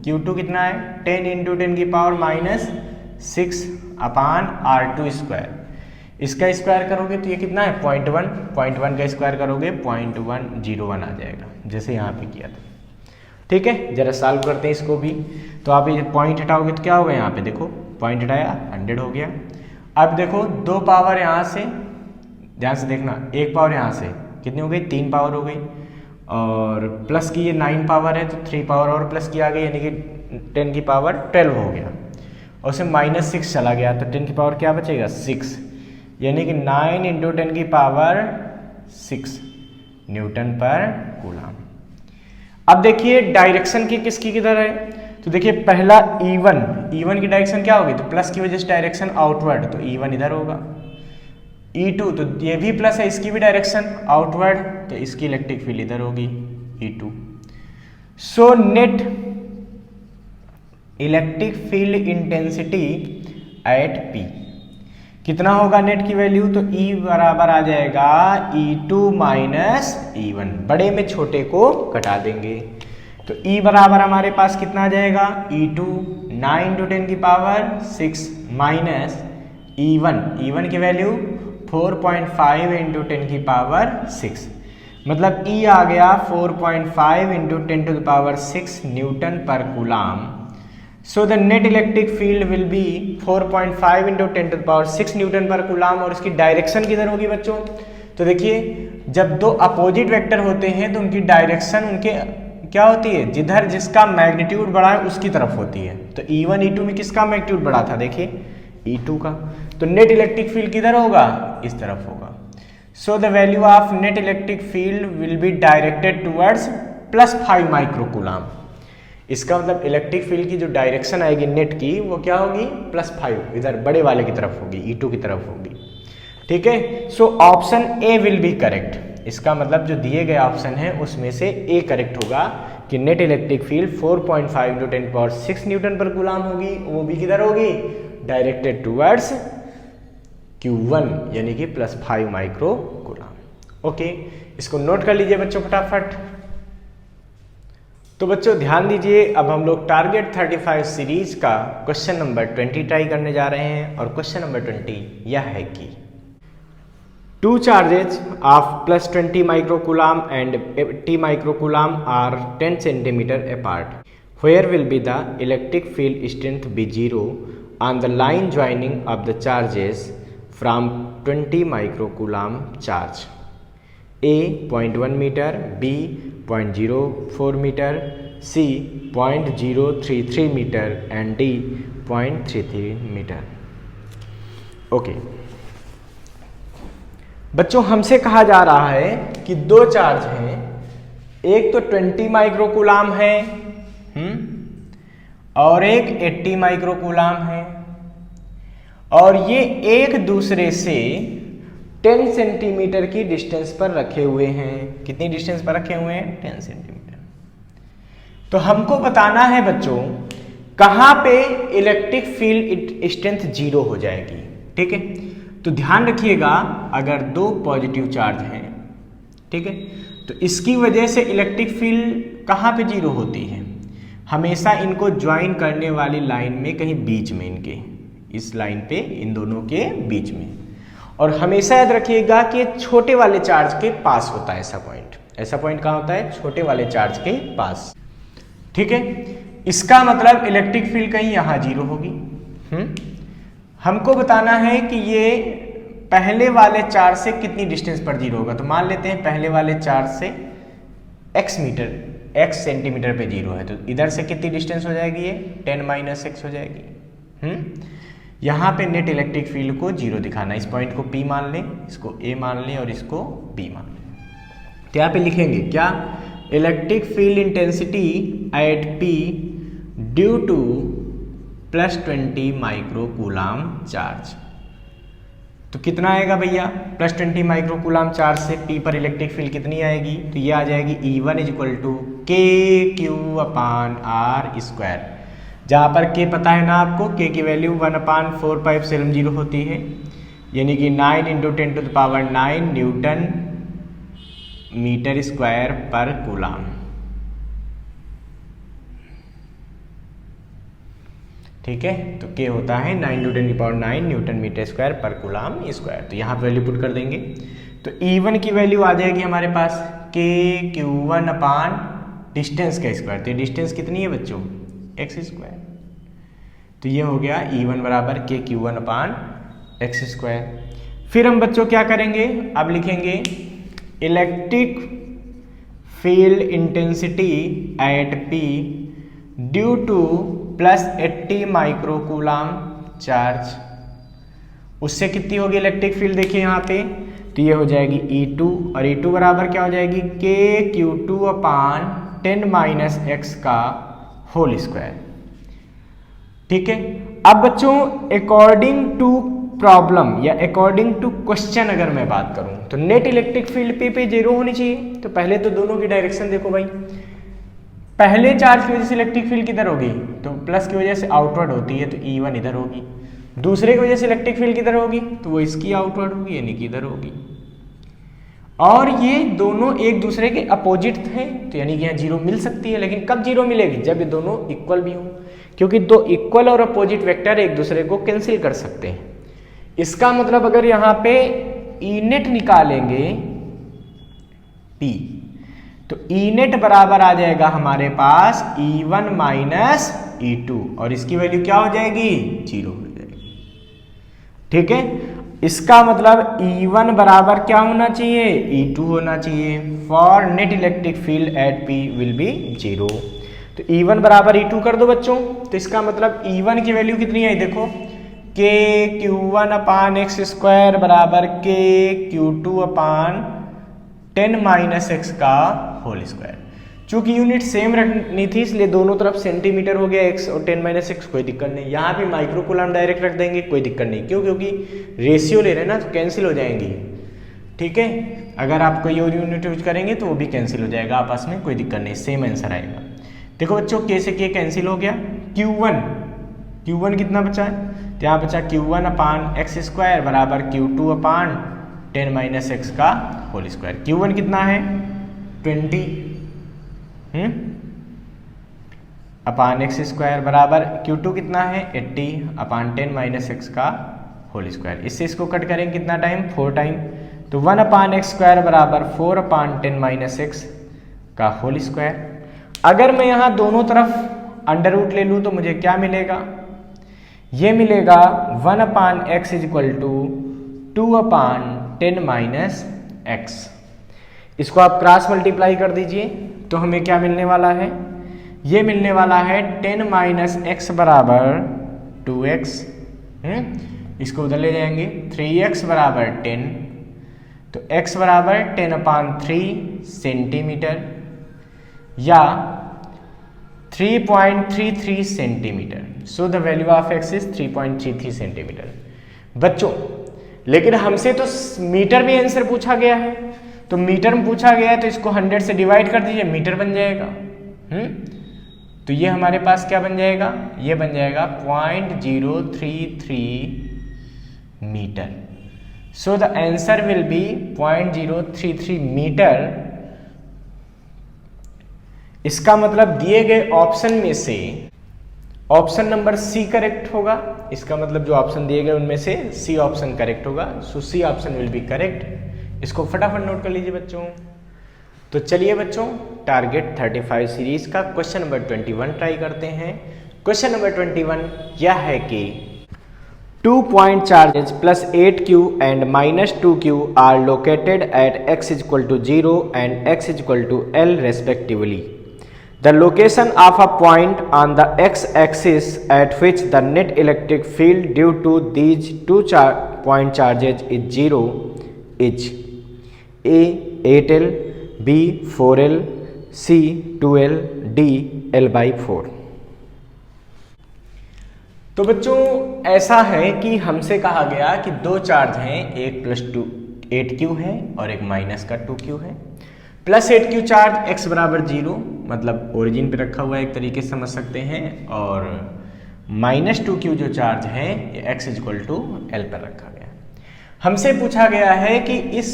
Q2 कितना है? 10 × 10⁻⁶/R2²। इसका स्क्वायर करोगे तो ये कितना है? 0.1 का स्क्वायर करोगे 0.101 आ जाएगा, जैसे यहाँ पे किया था। ठीक है, जरा सॉल्व करते हैं इसको भी। तो आप ये पॉइंट हटाओगे तो क्या होगा? यहाँ पे देखो, पॉइंट हटाया 100 हो गया। अब देखो 2 पावर यहाँ से, ध्यान से देखना, 1 पावर यहाँ से कितनी हो गई? 3 पावर हो गई, और प्लस की ये 9 पावर है तो 3 पावर और प्लस की आ गई, यानी कि 10⁻12 हो गया, और उसमें -6 चला गया, तो 10 क्या बचेगा? 6, यानी कि 9 × 10⁶ न्यूटन पर कूलाम। अब देखिए डायरेक्शन की किसकी किधर है? तो देखिए पहला E1 की डायरेक्शन क्या होगी? तो प्लस की वजह से डायरेक्शन आउटवर्ड, तो E1 इधर होगा। E2 तो ये भी प्लस है, इसकी भी डायरेक्शन आउटवर्ड, तो इसकी इलेक्ट्रिक फील्ड इधर होगी E2। So net electric field intensity at P कितना होगा? नेट की वैल्यू तो E बराबर आ जाएगा E2 - E1, बड़े में छोटे को घटा देंगे, तो E बराबर हमारे पास कितना आ जाएगा? E2 9 × 10⁶ माइनस E1 की वैल्यू 4.5 × 10⁶, मतलब E आ गया 4.5 × 10⁶ newton per coulomb. So the net electric field will be 4.5 × 10⁶ newton per coulomb, और इसकी डायरेक्शन किधर होगी बच्चों? तो देखिए जब दो अपोजिट वेक्टर होते हैं तो उनकी डायरेक्शन उनके क्या होती है? जिधर जिसका मैग्नीट्यूड बड़ा है उसकी तरफ होती है। तो E1 E2 में किसका मैग्नीट्यूड बड़ा था? देखिए E2 का, तो नेट इलेक्ट्रिक फील्ड किधर होगा? इस तरफ होगा। सो the value of net electric field will be directed towards +5 माइक्रोकूलाम। इसका मतलब इलेक्ट्रिक फील्ड की जो डायरेक्शन आएगी नेट की वो क्या होगी? +5, इधर बड़े वाले की तरफ होगी, E2 की तरफ होगी। ठीक है, so option A will be correct. इसका मतलब जो दिए गए ऑप्शन है उसमें से ए करेक्ट होगा कि net electric field 4.5 × 10⁶ newton per coulomb होगी, वो भी किधर होगी? डायरेक्टेड टुवर्ड्स Q1, यानी कि +5 माइक्रो कूलाम। ओके, इसको नोट कर लीजिए बच्चों फटाफट। तो बच्चों ध्यान दीजिए, अब हम लोग टारगेट 35 सीरीज का क्वेश्चन नंबर 20 ट्राई करने जा रहे हैं, और क्वेश्चन नंबर 20 यह है कि 2 charges of +20 microcoulomb and 80 microcoulomb are 10 cm apart. Where will be the electric field strength be 0 on the line joining of the charges from 20 microcoulomb charge? A 0.1 meter, B 0.04 meter, C 0.033 meter and D 0.33 meter. Okay. बच्चों हमसे कहा जा रहा है कि 2 charge हैं, एक तो 20 माइक्रोकूलाम है और एक 80 माइक्रोकूलाम है, और ये एक दूसरे से 10 सेंटीमीटर की डिस्टेंस पर रखे हुए हैं। कितनी डिस्टेंस पर रखे हुए हैं? 10 सेंटीमीटर। तो हमको बताना है बच्चों कहाँ पे इलेक्ट्रिक फील्ड स्ट्रेंथ 0 हो जाएगी। ठीक है, तो ध्यान रखिएगा अगर दो पॉजिटिव चार्ज हैं, ठीक है, तो इसकी वजह से इलेक्ट्रिक फील्ड कहाँ पे 0 होती है? हमेशा इनको ज्वाइन करने वाली लाइन में, कहीं बीच में, इनके इस लाइन पे, इन दोनों के बीच में। और हमेशा याद रखिएगा कि छोटे वाले चार्ज के पास होता है ऐसा पॉइंट। ऐसा पॉइंट कहाँ होता है? छोटे वाले चार्ज के पास। ठीक है, इसका मतलब इलेक्ट्रिक फील्ड कहीं यहाँ 0 होगी। हमको बताना है कि ये पहले वाले चार्ज से कितनी डिस्टेंस पर 0 होगा। तो मान लेते हैं पहले वाले चार्ज से x सेंटीमीटर पे 0 है, तो इधर से कितनी डिस्टेंस हो जाएगी? ये 10 - x हो जाएगी। यहाँ पे नेट इलेक्ट्रिक फील्ड को 0 दिखाना, इस पॉइंट को P मान लें, इसको A मान लें और इसको B मान लें। तो यहाँ पे लिखेंगे क्या? Electric field intensity at P due to +20 micro coulomb charge. तो कितना आएगा भैया? +20 माइक्रो कूलाम चार्ज से P पर इलेक्ट्रिक फील्ड कितनी आएगी? तो ये आ जाएगी E1 = KQ/R²। जहाँ पर K पता है ना आपको, K की वैल्यू 1/4πε0 होती है, यानी कि 9 × 10⁹ न्यूटन मीटर स्क्वायर पर कूलाम। ठीक है, तो K होता है 9 × 10⁹ न्यूटन मीटर स्क्वायर पर कूलाम स्क्वायर। तो यहाँ वैल्यू पुट कर देंगे, तो E1 की वैल्यू आ जाएगी हमारे पास KQ1/ डिस्टेंस का स्क्वायर। तो डिस्टेंस कितनी है बच्चों? x²। तो ये हो गया E1 = KQ1/x²। फिर हम बच्चों क्या करेंगे? अब लिखेंगे electric field intensity at P due to +80 micro coulomb charge. उससे कितनी होगी इलेक्ट्रिक फील्ड? देखिए यहाँ पे, तो ये हो जाएगी E2, और E2 बराबर क्या हो जाएगी? KQ2/10 - x²। ठीक है, अब बच्चों अकॉर्डिंग टू प्रॉब्लम या अकॉर्डिंग टू क्वेश्चन अगर मैं बात करूं तो नेट इलेक्ट्रिक फील्ड पे 0 होनी चाहिए। तो पहले तो दोनों की डायरेक्शन देखो भाई, पहले चार्ज की वजह से इलेक्ट्रिक फील्ड किधर होगी? तो प्लस की वजह से आउटवर्ड होती है, तो E1 इधर होगी। दूसरे की वजह से इलेक्ट्रिक फील्ड किधर होगी? तो वो इसकी आउटवर्ड होगी, यानी कि इधर होगी। और ये दोनों एक दूसरे के अपोजिट हैं, तो यानी कि यहाँ 0 मिल सकती है। लेकिन कब 0 मिलेगी? जब ये दोनों इक्वल भी हों, क्योंकि दो इक्वल और अपोजिट वेक्टर एक दूसरे को कैंसिल कर सकते हैं। इसका मतलब अगर यहाँ पे ई नेट निकालेंगे P, तो ई नेट बराबर आ जाएगा हमारे पास E1 - E2, और इसकी वैल्यू क्या हो जाएगी? 0 हो जाएगी। ठीक है, इसका मतलब E1 बराबर क्या होना चाहिए? E2 होना चाहिए। For net electric field at P will be 0। तो E1 बराबर E2 कर दो बच्चों। तो इसका मतलब E1 की वैल्यू कितनी आई? देखो, KQ1/x² बराबर KQ2/10 - x²। चूंकि यूनिट सेम रखनी थी इसलिए दोनों तरफ सेंटीमीटर हो गया x और 10 - x, कोई दिक्कत नहीं। यहाँ पे माइक्रो कूलाम डायरेक्ट रख देंगे, कोई दिक्कत नहीं। क्यों? क्योंकि रेशियो ले रहे हैं ना, तो कैंसिल हो जाएंगी। ठीक है, अगर आप कोई और यूनिट यूज करेंगे तो वो भी कैंसिल हो जाएगा आपस में, कोई दिक्कत नहीं, सेम आंसर आएगा। देखो बच्चों, K से K कैंसिल हो गया। Q1 कितना बचा है? तो यहाँ बचा Q1/x² बराबर Q2/10 - x²। Q1 कितना है? 20 x² बराबर Q2 कितना है? 80/10 - x²। इससे इसको कट करेंगे कितना टाइम? 4 टाइम। तो 1/x² बराबर 4/10 - x²। अगर मैं यहाँ दोनों तरफ अंडर रूट ले लूँ तो मुझे क्या मिलेगा? ये मिलेगा 1/x = 2/10 - x। इसको आप क्रॉस मल्टीप्लाई कर दीजिए तो हमें क्या मिलने वाला है? ये मिलने वाला है 10 - x बराबर 2x। इसको उधर ले जाएंगे, 3x बराबर 10, तो x बराबर 10/3 सेंटीमीटर या 3.33 centimetre. So the value of x is 3.33 centimetre. बच्चों लेकिन हमसे तो मीटर में आंसर पूछा गया है, तो मीटर में पूछा गया है तो इसको 100 से डिवाइड कर दीजिए, मीटर बन जाएगा। तो ये हमारे पास क्या बन जाएगा, ये बन जाएगा 0.033 metre. So the answer will be 0.033 metre. इसका मतलब दिए गए ऑप्शन में से ऑप्शन नंबर सी करेक्ट होगा। इसका मतलब जो ऑप्शन दिए गए उनमें से सी ऑप्शन करेक्ट होगा। So C option will be correct. इसको फटाफट नोट कर लीजिए बच्चों। तो चलिए बच्चों टारगेट 35 सीरीज का क्वेश्चन नंबर 21 ट्राई करते हैं। क्वेश्चन नंबर 21 यह है कि 2 point charges plus 8q and minus 2q are located at x is equal to 0 and x is equal to L respectively. The location of a point on the x-axis at which the net electric field due to these two point charges is 0 is A 8L, B 4L, C 2L, D L by 4। तो बच्चों ऐसा है कि हमसे कहा गया कि दो चार्ज हैं, एक प्लस 8q है और एक माइनस का 2q है। प्लस 8q चार्ज x बराबर 0 मतलब ओरिजिन पे रखा हुआ है, एक तरीके से समझ सकते हैं, और माइनस 2q जो चार्ज है ये x इक्वल टू L पर रखा गया। हमसे पूछा गया है कि इस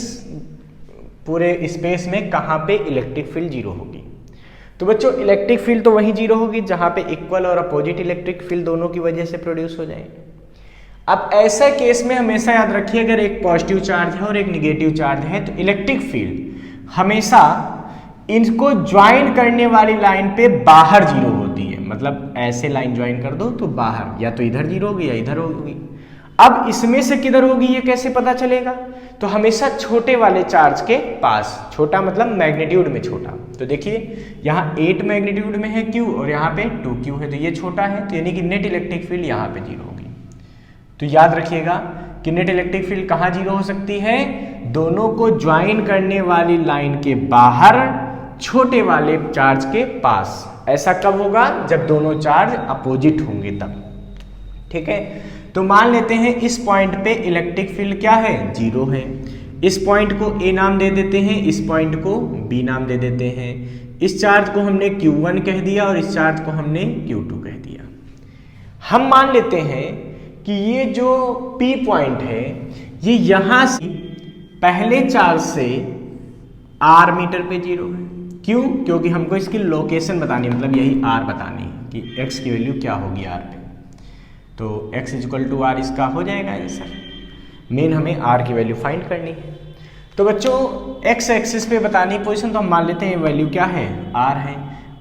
पूरे स्पेस में कहाँ पे इलेक्ट्रिक फील्ड 0 होगी। तो बच्चों इलेक्ट्रिक फील्ड तो वहीं 0 होगी जहां पे इक्वल और अपोजिट इलेक्ट्रिक फील्ड दोनों की वजह से प्रोड्यूस हो जाएंगे। अब ऐसा केस में हमेशा याद रखिए, अगर एक पॉजिटिव चार्ज है और एक निगेटिव चार्ज है तो इलेक्ट्रिक फील्ड हमेशा इनको ज्वाइन करने वाली लाइन पे बाहर 0 होती है। मतलब ऐसे लाइन ज्वाइन कर दो तो बाहर या तो इधर 0 होगी या इधर होगी। अब इसमें से किधर होगी ये कैसे पता चलेगा? तो हमेशा छोटे वाले चार्ज के पास, छोटा मतलब मैग्नीट्यूड में छोटा। तो देखिए यहाँ 8 मैग्नीट्यूड में है Q और यहाँ पे 2Q है, तो ये छोटा है, तो यानी कि नेट इलेक्ट्रिक फील्ड यहाँ पे 0 होगी। तो याद रखिएगा कि नेट इलेक्ट्रिक फील्ड कहाँ 0 हो सकती है? दोनों को ज्वाइन करने वाली लाइन के बाहर छोटे वाले चार्ज के पास। ऐसा कब होगा? जब दोनों चार्ज अपोजिट होंगे तब। ठीक है, तो मान लेते हैं इस पॉइंट पे इलेक्ट्रिक फील्ड क्या है? 0 है। इस पॉइंट को A नाम दे देते हैं, इस पॉइंट को B नाम दे देते हैं। इस चार्ज को हमने Q1 कह दिया और इस चार्ज को हमने Q2 कह दिया। हम मान लेते हैं कि ये जो P पॉइंट है ये यहाँ से पहले चार्ज से R मीटर पे 0 है। क्यों? क्योंकि हमको इसकी लोकेशन बतानी, मतलब यही R बतानी कि x की वैल्यू क्या होगी R पे। तो x इक्वल टू R इसका हो जाएगा आंसर। मेन हमें R की वैल्यू फाइंड करनी है। तो बच्चों x एक्सिस पे बतानी पोजीशन, तो हम मान लेते हैं वैल्यू क्या है? R है।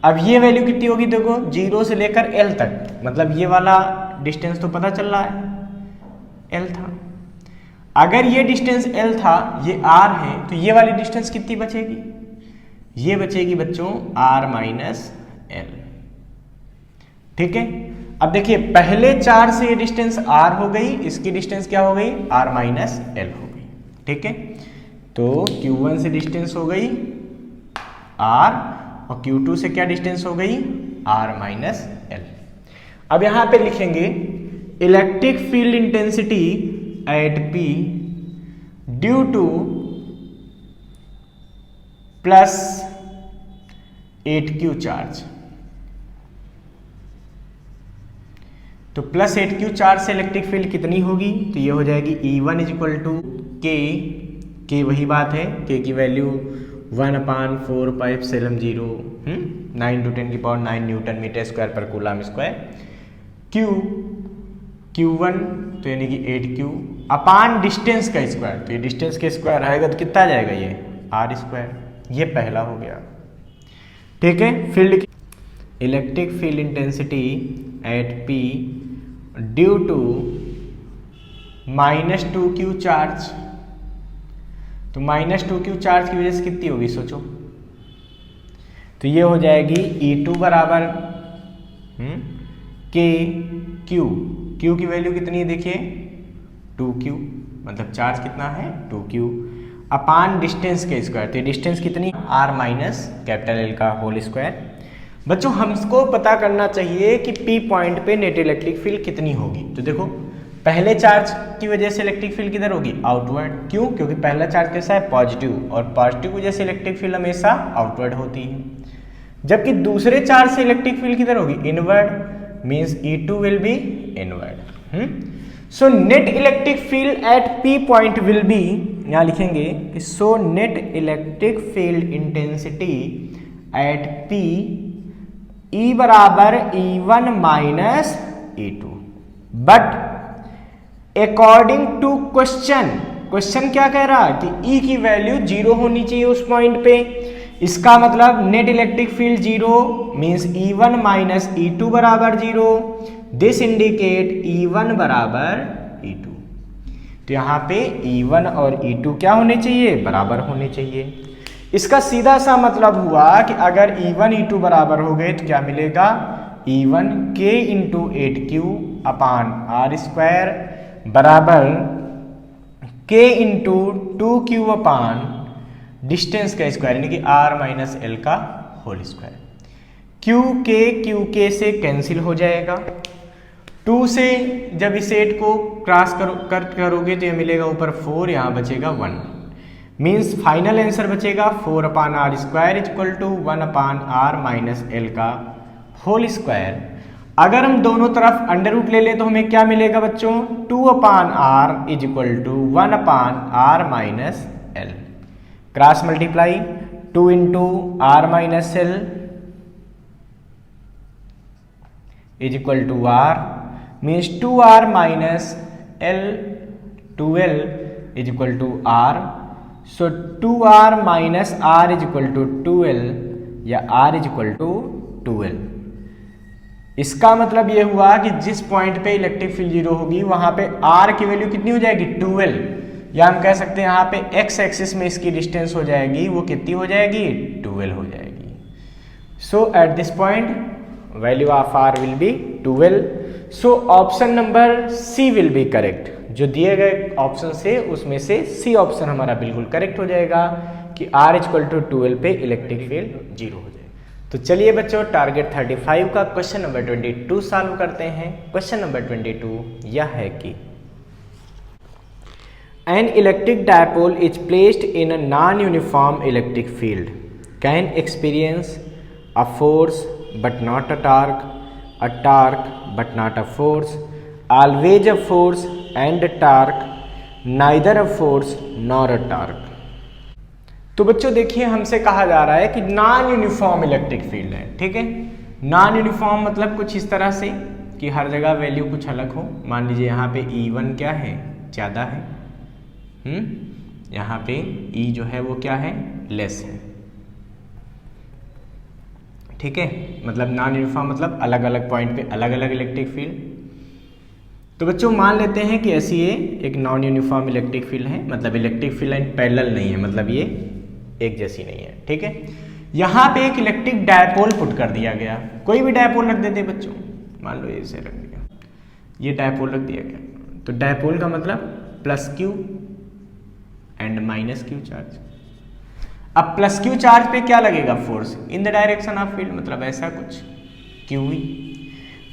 अब ये वैल्यू कितनी होगी? देखो 0 से लेकर L तक, मतलब ये वाला डिस्टेंस तो पता चल रहा है L था। अगर ये डिस्टेंस L था, ये R है, तो ये वाली डिस्टेंस कितनी बचेगी? ये बचेगी बच्चों R माइनस L। ठीक है, अब देखिए पहले चार्ज से ये डिस्टेंस R हो गई, इसकी डिस्टेंस क्या हो गई? R माइनस L हो गई। ठीक है, तो Q1 से डिस्टेंस हो गई R और Q2 से क्या डिस्टेंस हो गई? R minus L। अब यहां पे लिखेंगे electric field intensity at P due two plus 8Q charge. तो प्लस 8Q चार्ज से इलेक्ट्रिक फील्ड कितनी होगी? तो ये हो जाएगी E1 is equal to K वही बात है, K की वैल्यू 1/4πε0 9 × 10⁹ न्यूटन मीटर स्क्वायर पर कूलम स्क्वायर। Q1 तो यानी कि 8Q अपान डिस्टेंस का स्क्वायर, तो ये डिस्टेंस के स्क्वायर आएगा तो कितना जाएगा? ये R स्क्वायर। ये पहला हो गया। ठीक है, फील्ड की electric field intensity at P due to -2Q charge. तो -2Q चार्ज की वजह से कितनी होगी सोचो? तो ये हो जाएगी E2 बराबर Q की वैल्यू कितनी है? देखिए 2Q, मतलब चार्ज कितना है? 2Q अपान डिस्टेंस के स्क्वायर। तो डिस्टेंस कितनी? R माइनस कैपिटल L का होल स्क्वायर। बच्चों हमको पता करना चाहिए कि P पॉइंट पे नेट इलेक्ट्रिक फील्ड कितनी होगी। तो देखो पहले चार्ज की वजह से इलेक्ट्रिक फील्ड किधर होगी, आउटवर्ड। क्यों, क्योंकि पहला चार्ज कैसा है, पॉजिटिव, और पॉजिटिव की वजह से इलेक्ट्रिक फील्ड हमेशा आउटवर्ड होती है। जबकि दूसरे चार्ज से इलेक्ट्रिक फील्ड किधर होगी, inward, means E2 will be inward. So net electric field at P point will be, यहां लिखेंगे कि so net electric field intensity at P E बराबर E1 minus E2। But according to question क्या कह रहा है कि E की वैल्यू 0 होनी चाहिए उस पॉइंट पे। इसका मतलब net electric field 0 means E1 minus E2 बराबर 0। दिस इंडिकेट E1 बराबर E2। तो यहाँ पे E1 और E2 क्या होने चाहिए, बराबर होने चाहिए। इसका सीधा सा मतलब हुआ कि अगर E1 E2 बराबर हो गए तो क्या मिलेगा, E1 K इंटू 8Q अपान R स्क्वायर बराबर K इंटू 2Q अपान डिस्टेंस का स्क्वायर यानी कि R माइनस L का होल स्क्वायर। Q K से कैंसिल हो जाएगा। 2 से जब इस 8 को क्रॉस करोगे तो ये मिलेगा ऊपर 4, यहाँ बचेगा 1। मीन्स फाइनल आंसर बचेगा 4 upon R square equal to 1 upon R minus L का होल स्क्वायर। अगर हम दोनों तरफ अंडर रूट ले लें तो हमें क्या मिलेगा बच्चों, 2 upon R is equal to 1 upon R minus L। Cross multiply 2 into R minus L is equal to R, means 2R minus L 2L is equal to R। So 2R minus R is equal to 2L या R is equal to 2L। इसका मतलब ये हुआ कि जिस point पे electric field 0 होगी वहां पे R की वैल्यू कितनी हो जाएगी, 2L, या हम कह सकते हैं यहाँ पे x एक्सिस में इसकी डिस्टेंस हो जाएगी, वो कितनी हो जाएगी, 2L हो जाएगी। So at this point value of R will be 2L। So option number C will be correct. जो दिए गए ऑप्शन से उसमें से C ऑप्शन हमारा बिल्कुल करेक्ट हो जाएगा कि R इक्वल टू 2L पे इलेक्ट्रिक फील्ड 0 हो जाएगा। तो चलिए बच्चों टारगेट 35 का क्वेश्चन नंबर 22 सॉल्व करते हैं। क्वेश्चन नंबर 22 यह है कि an electric dipole is placed in a non-uniform electric field can experience a force but not a torque but not a force, always a force and a torque, neither a force nor a torque। तो बच्चों देखिए हमसे कहा जा रहा है कि non uniform electric field है, ठीक है। नॉन यूनिफॉर्म मतलब कुछ इस तरह से कि हर जगह वैल्यू कुछ अलग हो। मान लीजिए यहाँ पे E1 क्या है, ज़्यादा है, यहाँ पे E जो है वो क्या है, लेस है, ठीक है। मतलब नॉन यूनिफॉर्म मतलब अलग अलग पॉइंट पे अलग अलग इलेक्ट्रिक फील्ड। तो बच्चों मान लेते हैं कि ऐसी ये एक नॉन यूनिफॉर्म इलेक्ट्रिक फील्ड है, मतलब इलेक्ट्रिक फील्ड लाइन पैरेलल नहीं है, मतलब ये एक जैसी नहीं है, ठीक है। यहाँ पे एक इलेक्ट्रिक डायपोल पुट कर दिया गया, कोई भी डायपोल रख देते बच्चों, मान लो इसे रख दिया, ये डायपोल रख दिया गया। तो डायपोल का मतलब plus Q and minus Q charge. अब प्लस Q चार्ज पे क्या लगेगा, force in the direction of field, मतलब ऐसा कुछ QE।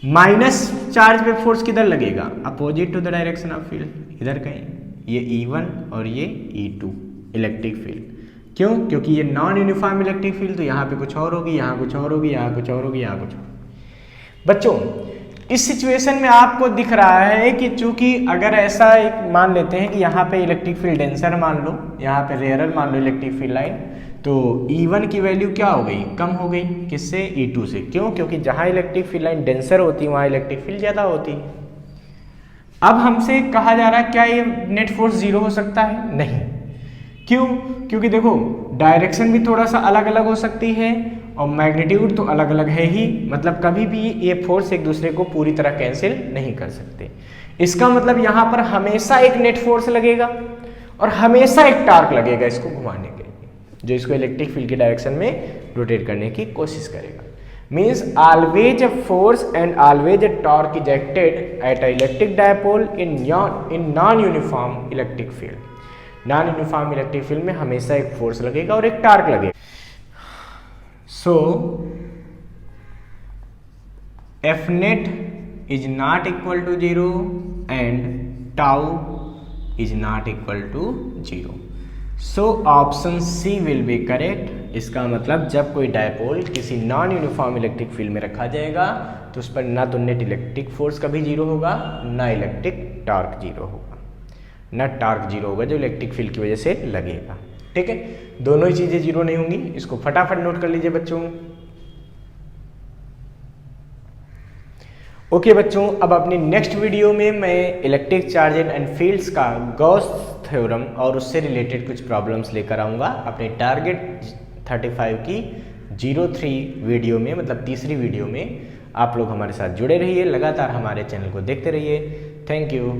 माइनस चार्ज पे फोर्स किधर लगेगा, opposite to the direction of field, इधर कहीं, ये E1 और ये E2 इलेक्ट्रिक फील्ड। क्यों, क्योंकि ये नॉन यूनिफॉर्म इलेक्ट्रिक फील्ड, तो यहाँ पे कुछ और होगी, यहाँ कुछ और होगी, यहाँ कुछ और होगी, यहाँ कुछ और। बच्चों इस सिचुएशन में आपको दिख रहा है कि चूंकि अगर ऐसा एक मान लेते हैं कि यहाँ पे इलेक्ट्रिक फील्ड डेंसर मान लो, यहाँ पे रेयरर मान लो इलेक्ट्रिक फील्ड लाइन, तो E1 की वैल्यू क्या हो गई, कम हो गई, किससे, E2 से। क्यों, क्योंकि जहाँ इलेक्ट्रिक फील्ड लाइन डेंसर होती है वहाँ इलेक्ट्रिक फील्ड ज़्यादा होती है। अब हमसे कहा जा रहा है क्या ये नेट फोर्स 0 हो सकता है, नहीं। क्यों, क्योंकि देखो डायरेक्शन भी थोड़ा सा अलग अलग हो सकती है और मैग्नीट्यूड तो अलग अलग है ही, मतलब कभी भी ये फोर्स एक दूसरे को पूरी तरह कैंसिल नहीं कर सकते। इसका मतलब यहाँ पर हमेशा एक नेट फोर्स लगेगा और हमेशा एक टार्क लगेगा इसको घुमाने के लिए, जो इसको इलेक्ट्रिक फील्ड के डायरेक्शन में रोटेट करने की कोशिश करेगा। Means always a force and always a torque is acted at a electric dipole in non uniform electric field. Non uniform electric field में हमेशा एक फोर्स लगेगा और एक टार्क लगेगा। So F net is not equal to 0 and tau is not equal to 0। So option C will be correct. इसका मतलब जब कोई डायपोल किसी नॉन यूनिफॉर्म इलेक्ट्रिक फील्ड में रखा जाएगा तो उस पर ना तो नेट इलेक्ट्रिक फोर्स कभी 0 होगा, ना इलेक्ट्रिक टॉर्क 0 होगा, ना टॉर्क 0 होगा जो इलेक्ट्रिक फील्ड की वजह से लगेगा। ठीक है, दोनों ही चीज़ें 0 नहीं होंगी, इसको फटाफट नोट कर लीजिए बच्चों। ओके बच्चों, अब अपनी नेक्स्ट वीडियो में मैं इलेक्ट्रिक चार्जेस एंड फील्ड्स का गॉस थ्योरम और उससे रिलेटेड कुछ प्रॉब्लम्स लेकर आऊँगा अपने टारगेट 35 की 03 वीडियो में, मतलब तीसरी वीडियो में। आप लोग हमारे साथ जुड़े रहिए, लगातार हमारे चैनल को देखते रहिए। Thank you.